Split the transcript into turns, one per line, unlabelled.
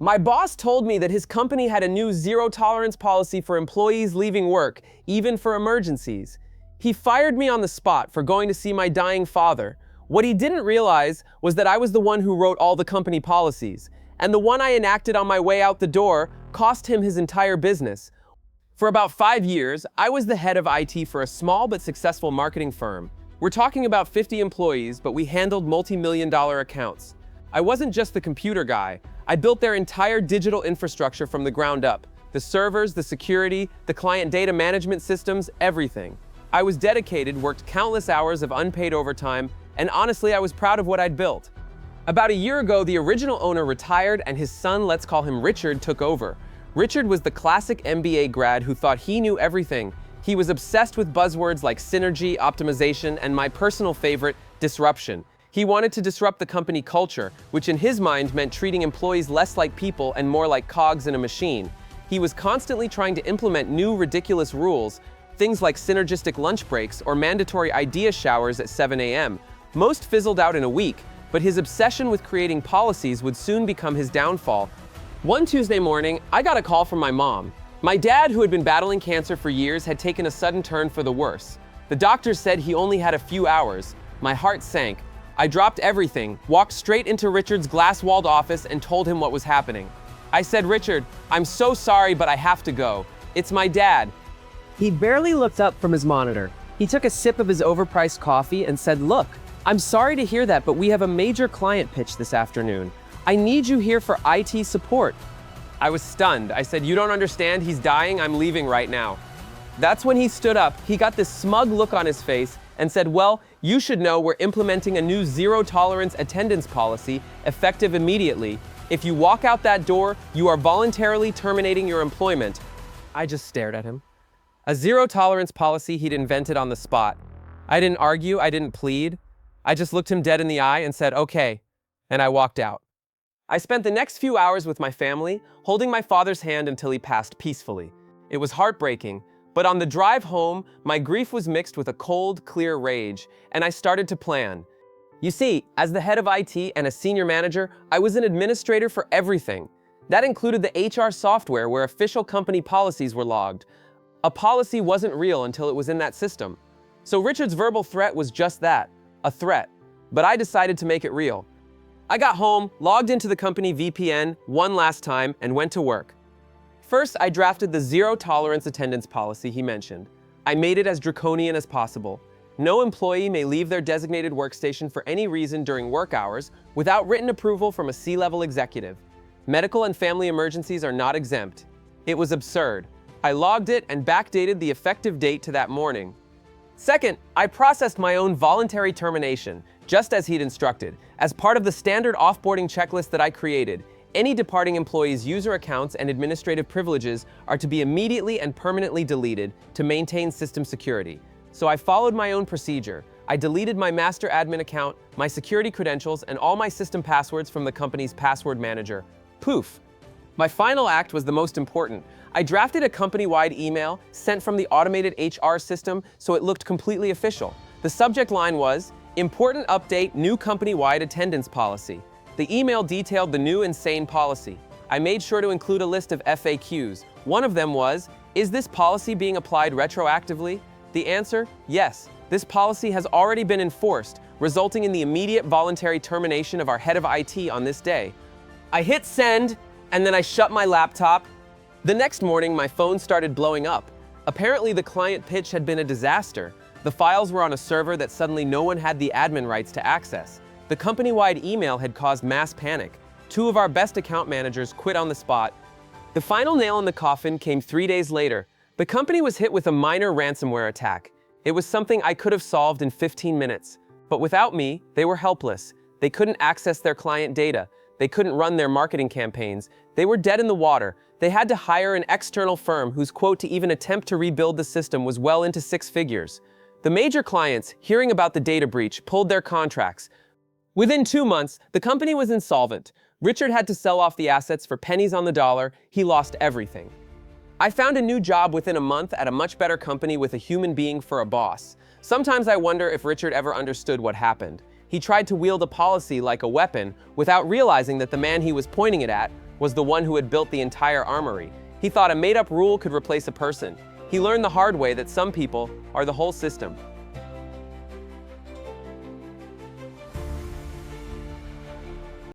My boss told me that his company had a new zero-tolerance policy for employees leaving work, even for emergencies. He fired me on the spot for going to see my dying father. What he didn't realize was that I was the one who wrote all the company policies, and the one I enacted on my way out the door cost him his entire business. For about 5 years, I was the head of IT for a small but successful marketing firm. We're talking about 50 employees, but we handled multi-million-dollar accounts. I wasn't just the computer guy. I built their entire digital infrastructure from the ground up. The servers, the security, the client data management systems, everything. I was dedicated, worked countless hours of unpaid overtime, and honestly, I was proud of what I'd built. About a year ago, the original owner retired and his son, let's call him Richard, took over. Richard was the classic MBA grad who thought he knew everything. He was obsessed with buzzwords like synergy, optimization, and my personal favorite, disruption. He wanted to disrupt the company culture, which in his mind meant treating employees less like people and more like cogs in a machine. He was constantly trying to implement new ridiculous rules, things like synergistic lunch breaks or mandatory idea showers at 7 a.m. Most fizzled out in a week, but his obsession with creating policies would soon become his downfall. One Tuesday morning, I got a call from my mom. My dad, who had been battling cancer for years, had taken a sudden turn for the worse. The doctor said he only had a few hours. My heart sank. I dropped everything, walked straight into Richard's glass-walled office and told him what was happening. I said, "Richard, I'm so sorry, but I have to go. It's my dad."
He barely looked up from his monitor. He took a sip of his overpriced coffee and said, "Look, I'm sorry to hear that, but we have a major client pitch this afternoon. I need you here for IT support."
I was stunned. I said, "You don't understand, he's dying, I'm leaving right now." That's when he stood up. He got this smug look on his face and said, "Well, you should know we're implementing a new zero-tolerance attendance policy effective immediately. If you walk out that door, you are voluntarily terminating your employment." I just stared at him. A zero-tolerance policy he'd invented on the spot. I didn't argue, I didn't plead. I just looked him dead in the eye and said, "Okay," and I walked out. I spent the next few hours with my family, holding my father's hand until he passed peacefully. It was heartbreaking, but on the drive home, my grief was mixed with a cold, clear rage, and I started to plan. You see, as the head of IT and a senior manager, I was an administrator for everything. That included the HR software where official company policies were logged. A policy wasn't real until it was in that system. So Richard's verbal threat was just that, a threat. But I decided to make it real. I got home, logged into the company VPN one last time, and went to work. First, I drafted the zero-tolerance attendance policy he mentioned. I made it as draconian as possible. No employee may leave their designated workstation for any reason during work hours without written approval from a C-level executive. Medical and family emergencies are not exempt. It was absurd. I logged it and backdated the effective date to that morning. Second, I processed my own voluntary termination, just as he'd instructed. As part of the standard offboarding checklist that I created, any departing employee's user accounts and administrative privileges are to be immediately and permanently deleted to maintain system security. So I followed my own procedure. I deleted my master admin account, my security credentials, and all my system passwords from the company's password manager. Poof! My final act was the most important. I drafted a company-wide email sent from the automated HR system so it looked completely official. The subject line was, "Important update, new company-wide attendance policy." The email detailed the new insane policy. I made sure to include a list of FAQs. One of them was, "Is this policy being applied retroactively?" The answer, yes. This policy has already been enforced, resulting in the immediate voluntary termination of our head of IT on this day. I hit send, and then I shut my laptop. The next morning, my phone started blowing up. Apparently, the client pitch had been a disaster. The files were on a server that suddenly no one had the admin rights to access. The company-wide email had caused mass panic. 2 of our best account managers quit on the spot. The final nail in the coffin came 3 days later. The company was hit with a minor ransomware attack. It was something I could have solved in 15 minutes. But without me, they were helpless. They couldn't access their client data. They couldn't run their marketing campaigns. They were dead in the water. They had to hire an external firm whose quote to even attempt to rebuild the system was well into 6 figures. The major clients, hearing about the data breach, pulled their contracts. Within 2 months, the company was insolvent. Richard had to sell off the assets for pennies on the dollar. He lost everything. I found a new job within a month at a much better company with a human being for a boss. Sometimes I wonder if Richard ever understood what happened. He tried to wield a policy like a weapon without realizing that the man he was pointing it at was the one who had built the entire armory. He thought a made-up rule could replace a person. He learned the hard way that some people are the whole system.